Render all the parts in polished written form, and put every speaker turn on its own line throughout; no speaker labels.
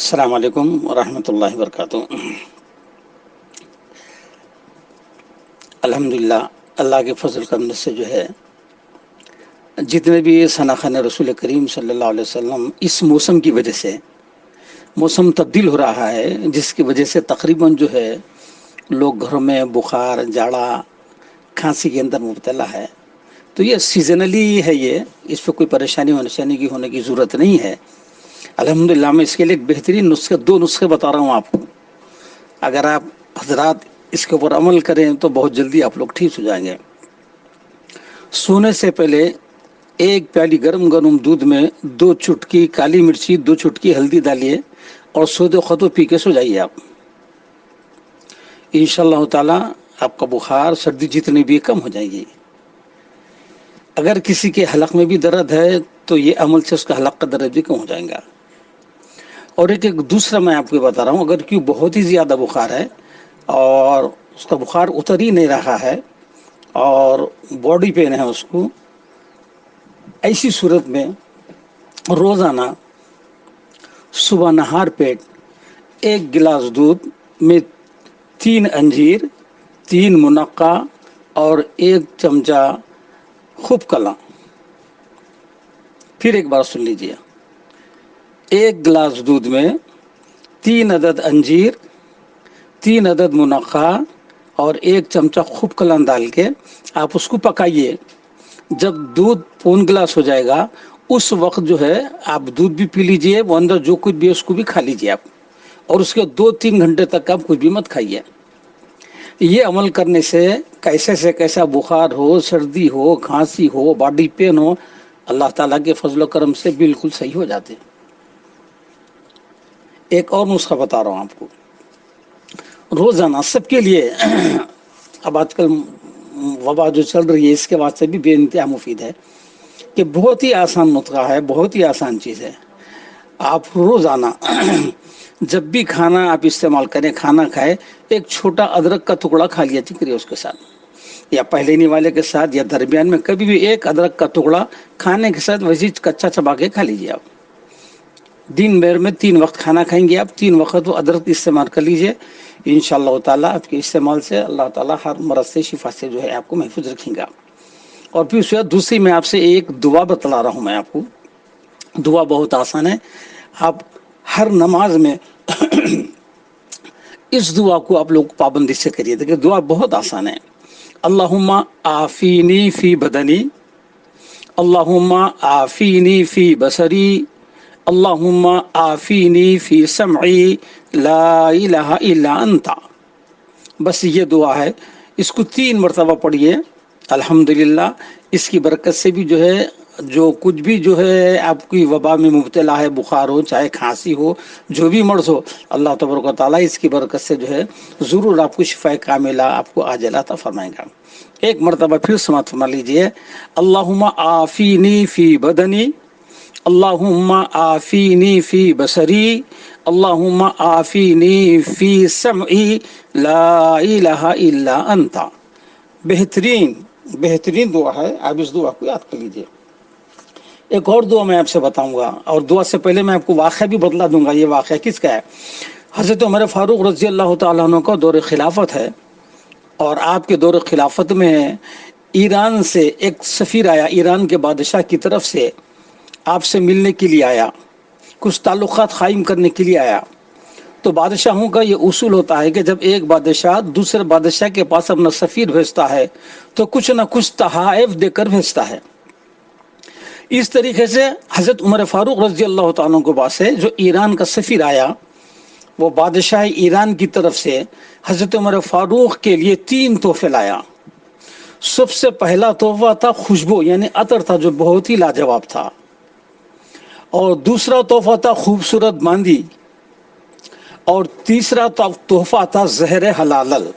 السلام علیکم ورحمۃ اللہ وبرکاتہ۔ الحمدللہ، اللہ کے فضل کرم سے جو ہے جتنے بھی شناخان رسول کریم صلی اللہ علیہ وسلم اس موسم کی وجہ سے موسم تبدیل ہو رہا ہے، جس کی وجہ سے تقریباً جو ہے لوگ گھروں میں بخار، جاڑا، کھانسی کے اندر مبتلا ہے۔ تو یہ سیزنلی ہے، اس پہ کوئی پریشانی ہونے کی ضرورت نہیں ہے۔ الحمدللہ میں اس کے لیے ایک بہترین دو نسخے بتا رہا ہوں آپ کو۔ اگر آپ حضرات اس کے اوپر عمل کریں تو بہت جلدی آپ لوگ ٹھیک ہو جائیں گے۔ سونے سے پہلے ایک پیالی گرم دودھ میں 2 چٹکی کالی مرچی، 2 چٹکی ہلدی ڈالیے اور سود خطو پی کے سو جائیے آپ۔ انشاءاللہ تعالی آپ کا بخار، سردی جتنی بھی کم ہو جائے گی۔ اگر کسی کے حلق میں بھی درد ہے تو یہ عمل سے اس کا حلق کا درد بھی کم ہو جائے گا۔ اور ایک دوسرا میں آپ کو بتا رہا ہوں، اگر کوئی بہت ہی زیادہ بخار ہے اور اس کا بخار اتر ہی نہیں رہا ہے اور باڈی پین ہے اس کو، ایسی صورت میں روزانہ صبح نہار پیٹ 1 گلاس دودھ میں 3 انجیر، 3 منقع اور 1 چمچہ خوب کلاں۔ پھر ایک بار سن لیجیے، 1 گلاس دودھ میں 3 عدد انجیر، 3 عدد منقع اور 1 چمچہ خوب کلاں ڈال کے آپ اس کو پکائیے۔ جب دودھ پون گلاس ہو جائے گا اس وقت جو ہے آپ دودھ بھی پی لیجئے، وہ اندر جو کچھ بھی ہے اس کو بھی کھا لیجئے آپ، اور اس کے 2-3 گھنٹے تک آپ کچھ بھی مت کھائیے۔ یہ عمل کرنے سے کیسے سے کیسا بخار ہو، سردی ہو، کھانسی ہو، باڈی پین ہو، اللہ تعالیٰ کے فضل و کرم سے بالکل صحیح ہو جاتے۔ ایک اور نسخہ بتا رہا ہوں آپ کو، روزانہ سب کے لیے۔ اب آج کل وبا جو چل رہی ہے اس کے واسطے بھی بے انتہا مفید ہے کہ بہت ہی آسان نسخہ ہے، بہت ہی آسان چیز ہے۔ آپ روزانہ جب بھی کھانا آپ استعمال کریں، کھانا کھائے، ایک چھوٹا ادرک کا ٹکڑا کھا لیا چکریے اس کے ساتھ، یا پہلے والے کے ساتھ، یا درمیان میں کبھی بھی ایک ادرک کا ٹکڑا کھانے کے ساتھ ویسے کچا چبا کے کھا لیجیے آپ۔ دن بھر میں 3 وقت کھانا کھائیں گے آپ، 3 وقت وہ ادرک استعمال کر لیجیے۔ انشاءاللہ تعالیٰ آپ کے استعمال سے اللہ تعالیٰ ہر مرض سے، شفا سے جو ہے آپ کو محفوظ رکھیں گا۔ اور پھر اس کے بعد دوسری میں آپ سے ایک دعا بتلا رہا ہوں میں آپ کو۔ دعا بہت آسان ہے، آپ ہر نماز میں اس دعا کو آپ لوگ پابندی سے کریے۔ دیکھیں دعا بہت آسان ہے۔ اللہم عافینی فی بدنی، اللہم عافینی فی بصری، اللہم عافینی فی سمعی، لا الہ الا انت۔ بس یہ دعا ہے، اس کو 3 مرتبہ پڑھیے۔ الحمدللہ اس کی برکت سے بھی جو ہے جو کچھ بھی جو ہے آپ کی وبا میں مبتلا ہے، بخار ہو چاہے کھانسی ہو، جو بھی مرض ہو، اللہ تبارک و تعالیٰ اس کی برکت سے جو ہے ضرور آپ کو شفا کاملہ، آپ کو عاجلہ عطا فرمائے گا۔ ایک مرتبہ پھر سماعت فرما لیجئے، اللہم عافینی فی بدنی، اللہم عافینی فی بصری، اللہم عافینی فی سمعی، لا الہ الا انت۔ بہترین دعا ہے، آپ اس دعا کو یاد کر لیجئے۔ ایک اور دعا میں آپ سے بتاؤں گا، اور دعا سے پہلے میں آپ کو واقعہ بھی بتلا دوں گا۔ یہ واقعہ کس کا ہے؟ حضرت عمر فاروق رضی اللہ تعالیٰ عنہ کا دور خلافت ہے، اور آپ کے دور خلافت میں ایران سے ایک سفیر آیا، ایران کے بادشاہ کی طرف سے آپ سے ملنے کے لیے آیا، کچھ تعلقات قائم کرنے کے لیے آیا۔ تو بادشاہوں کا یہ اصول ہوتا ہے کہ جب ایک بادشاہ دوسرے بادشاہ کے پاس اپنا سفیر بھیجتا ہے تو کچھ نہ کچھ تحائف دے کر بھیجتا ہے۔ اس طریقے سے حضرت عمر فاروق رضی اللہ تعالیٰ کے پاس سے جو ایران کا سفیر آیا، وہ بادشاہ ایران کی طرف سے حضرت عمر فاروق کے لیے 3 تحفے لایا۔ سب سے پہلا تحفہ تھا خوشبو، یعنی عطر تھا جو بہت ہی لاجواب تھا، اور دوسرا تحفہ تھا خوبصورت باندی، اور تیسرا تحفہ تھا زہر حلالل۔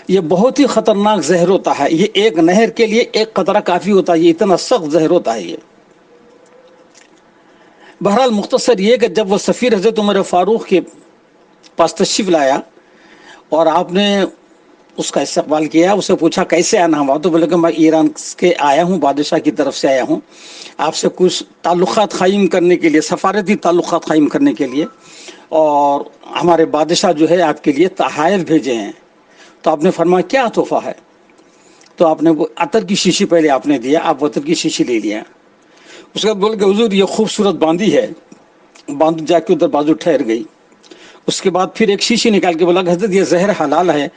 یہ بہت ہی خطرناک زہر ہوتا ہے، یہ ایک نہر کے لیے 1 قطرہ کافی ہوتا ہے، یہ اتنا سخت زہر ہوتا ہے یہ۔ بہرحال مختصر یہ کہ جب وہ سفیر حضرت عمر فاروق کے پاس تشریف لایا اور آپ نے اس کا استقبال کیا. اسے پوچھا کیسے آنا ہوا, تو بولے کہ میں ایران کے آیا ہوں, بادشاہ کی طرف سے آیا ہوں آپ سے کچھ تعلقات قائم کرنے کے لیے, سفارتی تعلقات قائم کرنے کے لیے, اور ہمارے بادشاہ جو ہے آپ کے لیے تحائف بھیجے ہیں. تو آپ نے فرمایا کیا تحفہ ہے؟ تو آپ نے وہ عطر کی شیشی پہلے آپ نے دیا, آپ عطر کی شیشی لے لیا. اس کے بعد بول کہ حضور یہ خوبصورت باندی ہے. باندی جا کے ادھر بازو ٹھہر گئی. اس کے بعد پھر ایک شیشی نکال کے بولا کہ حضرت یہ زہر حلال ہے,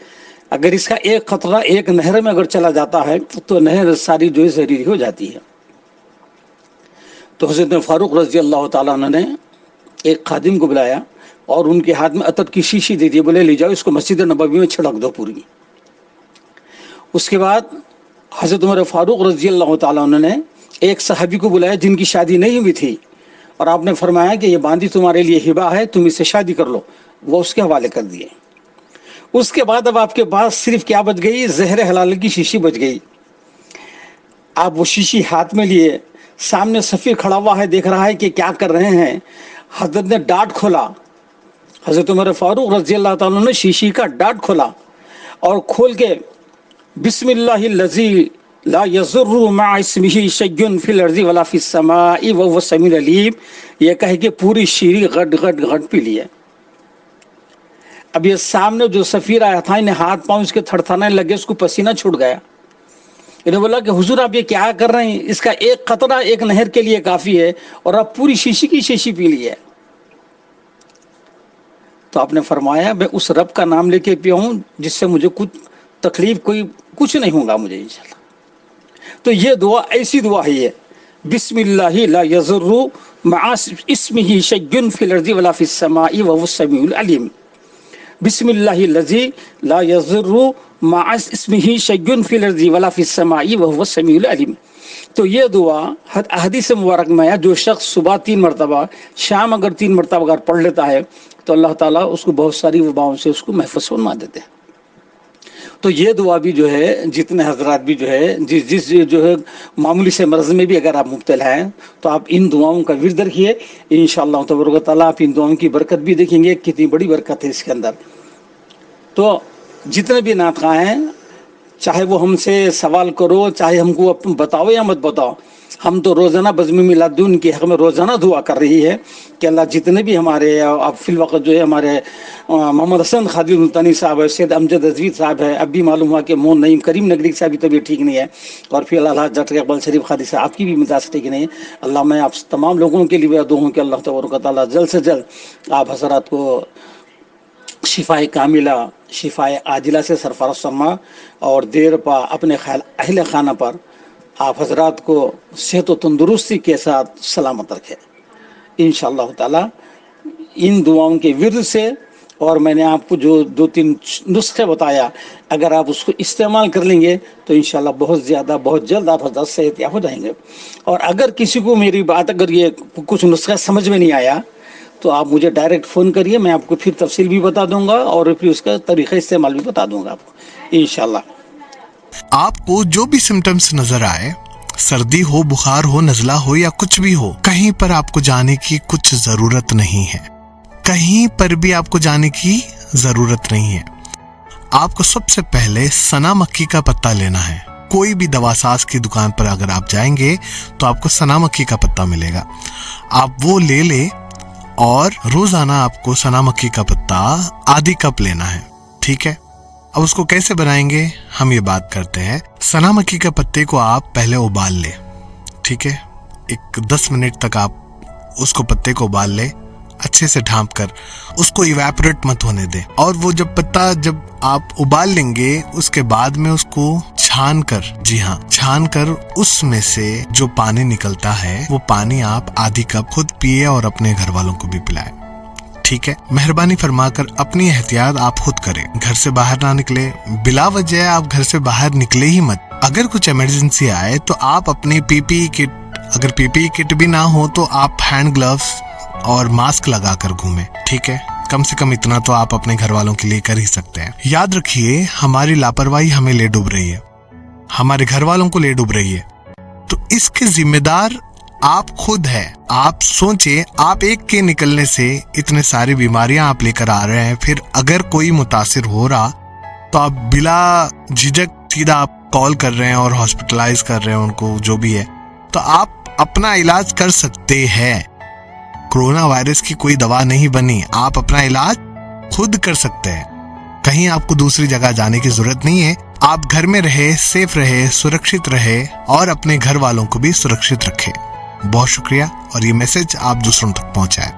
اگر اس کا ایک قطرہ ایک نہر میں اگر چلا جاتا ہے تو نہر ساری جو ہے زہریلی ہو جاتی ہے. تو حضرت فاروق رضی اللہ تعالیٰ عنہ نے ایک خادم کو بلایا اور ان کے ہاتھ میں عطر کی شیشی دے دی, بولے لے جاؤ اس کو مسجد نبوی میں چھڑک دو پوری. اس کے بعد حضرت عمر فاروق رضی اللہ تعالیٰ عنہ نے ایک صحابی کو بلایا جن کی شادی نہیں ہوئی تھی, اور آپ نے فرمایا کہ یہ باندی تمہارے لیے ہبہ ہے, تم اس سے شادی کر لو. وہ اس کے حوالے کر دیے. اس کے بعد اب آپ کے پاس صرف کیا بچ گئی؟ زہر حلال کی شیشی بچ گئی. آپ وہ شیشی ہاتھ میں لیے, سامنے سفیر کھڑا ہوا ہے, دیکھ رہا ہے کہ کیا کر رہے ہیں. حضرت نے ڈاٹ کھولا, حضرت عمر فاروق رضی اللہ تعالیٰ نے شیشی کا ڈاٹ کھولا اور کھول کے بسم اللہ الذی لا یضر مع اسمہ شیء فی الارض ولا فی السماء وهو السمیع العلیم, یہ کہے کہ پوری شیری غٹ غٹ غٹ پی لی ہے. اب یہ سامنے جو سفیر آیا تھا, انہیں ہاتھ پاؤں اس کے تھڑتھڑانے لگے, اس کو پسینہ چھوٹ گیا. انہیں بولا کہ حضور آپ یہ کیا کر رہے ہیں؟ اس کا ایک قطرہ ایک نہر کے لیے کافی ہے اور آپ پوری شیشی کی شیشی پی لی ہے. تو آپ نے فرمایا میں اس رب کا نام لے کے پیا ہوں جس سے مجھے کچھ تکلیف کچھ نہیں ہوگا مجھے انشاءاللہ. تو یہ دعا ایسی دعا ہے, یہ بسم اللہ لا یضر مع اسمہ شیء فی الارض ولا فی السماء وهو السمیع العلیم. بسم اللہ الذی لا یضر مع اسمہ شیء فی الارض ولا فی السماء وهو السمیع العلیم. تو یہ دعا حدیث مبارک میں ہے, جو شخص صبح 3 مرتبہ, شام اگر 3 مرتبہ اگر پڑھ لیتا ہے تو اللہ تعالیٰ اس کو بہت ساری وباؤں سے اس کو محفوظ فرما دیتے ہیں. تو یہ دعا بھی جو ہے جتنے حضرات بھی جو ہے جس جو ہے معمولی سے مرض میں بھی اگر آپ مبتلا ہیں تو آپ ان دعاؤں کا ورد رکھیے, انشاءاللہ تبارک و تعالیٰ آپ ان دعاؤں کی برکت بھی دیکھیں گے, کتنی بڑی برکت ہے اس کے اندر. تو جتنے بھی نعت خواہ ہیں, چاہے وہ ہم سے سوال کرو, چاہے ہم کو بتاؤ یا مت بتاؤ, ہم تو روزانہ بزم میلادون کی حق میں روزانہ دعا کر رہی ہے کہ اللہ جتنے بھی ہمارے اب فی الوقت جو ہے ہمارے محمد حسن خادم ملتانی صاحب ہے, سید امجد عزیز صاحب ہے, اب بھی معلوم ہوا کہ مون نعیم کریم نگری صاحب کی طبیعت ٹھیک نہیں ہے, اور پھر اللہ ڈاکٹر اقبال شریف خادی صاحب آپ کی بھی مزاج ٹھیک نہیں ہے. اللہ میں آپ تمام لوگوں کے لیے دعا ہوں کہ اللہ تبارک و تعالیٰ جلد سے جلد آپ حضرات کو شفاء کاملہ, شفاء عاجلہ سے سرفراز فرما, اور دیر پا اپنے اہل خانہ پر آپ حضرات کو صحت و تندرستی کے ساتھ سلامت رکھے انشاءاللہ تعالیٰ. ان دعاؤں کے ورد سے, اور میں نے آپ کو جو 2-3 نسخے بتایا, اگر آپ اس کو استعمال کر لیں گے تو انشاءاللہ بہت زیادہ بہت جلد آپ حضرات صحت یاب ہو جائیں گے. اور اگر کسی کو میری بات اگر یہ کچھ نسخہ سمجھ میں نہیں آیا تو آپ مجھے ڈائریکٹ فون کریے, میں آپ کو پھر تفصیل بھی بتا دوں گا اور پھر اس کا طریقہ استعمال بھی بتا دوں گا آپ کو انشاءاللہ.
آپ کو جو بھی سمٹمز نظر آئے, سردی ہو, بخار ہو, نزلہ ہو یا کچھ بھی ہو, کہیں پر آپ کو جانے کی کچھ ضرورت نہیں ہے, کہیں پر بھی آپ کو جانے کی ضرورت نہیں ہے. آپ کو سب سے پہلے سنا مکی کا پتا لینا ہے. کوئی بھی دوا ساز کی دکان پر اگر آپ جائیں گے تو آپ کو سنا مکی کا پتا ملے گا, آپ وہ لے لے, اور روزانہ آپ کو سنا مکی کا پتا آدھی کپ لینا ہے, ٹھیک ہے. اب اس کو کیسے بنائیں گے ہم یہ بات کرتے ہیں. سنا مکی کے پتے کو آپ پہلے ابال لے, ٹھیک ہے, ایک 10 منٹ تک آپ اس کو پتے کو ابال لے, اچھے سے ڈھانپ کر اس کو ایویپوریٹ مت ہونے دیں. اور وہ جب پتا جب آپ ابال لیں گے اس کے بعد میں اس کو چھان کر, جی ہاں چھان کر, اس میں سے جو پانی نکلتا ہے وہ پانی آپ آدھی کپ خود پیے اور اپنے گھر والوں کو بھی پلائے, ٹھیک ہے. مہربانی فرما کر اپنی احتیاط آپ خود کریں, گھر سے باہر نہ نکلے, بلا وجہ آپ گھر سے باہر نکلے ہی مت. اگر کچھ ایمرجنسی آئے تو آپ اپنی پی پی ای کٹ, اگر پی پی ای کٹ بھی نہ ہو تو آپ ہینڈ گلوز اور ماسک لگا کر گھومیں, ٹھیک ہے. کم سے کم اتنا تو آپ اپنے گھر والوں کے لیے کر ہی سکتے ہیں. یاد رکھیے ہماری لاپرواہی ہمیں لے ڈوب رہی ہے, ہمارے گھر والوں کو لے ڈوب رہی ہے, تو اس کے ذمہ دار آپ خود ہے. آپ سوچیں, آپ ایک کے نکلنے سے اتنے ساری بیماریاں آپ لے کر آ رہے ہیں, پھر اگر کوئی متاثر ہو رہا تو آپ بلا جھجک سیدھا آپ کال کر رہے ہیں اور ہاسپٹلائز کر رہے ہیں ان کو، جو بھی ہے، تو آپ اپنا علاج کر سکتے ہیں. کرونا وائرس کی کوئی دوا نہیں بنی، آپ اپنا علاج خود کر سکتے ہیں. کہیں آپ کو دوسری جگہ جانے کی ضرورت نہیں ہے. آپ گھر میں رہے، سیف رہے، سرکشت رہے اور اپنے گھر والوں کو بھی سرکشت رکھے. بہت شکریہ، اور یہ میسج آپ دوسروں تک پہنچائیں.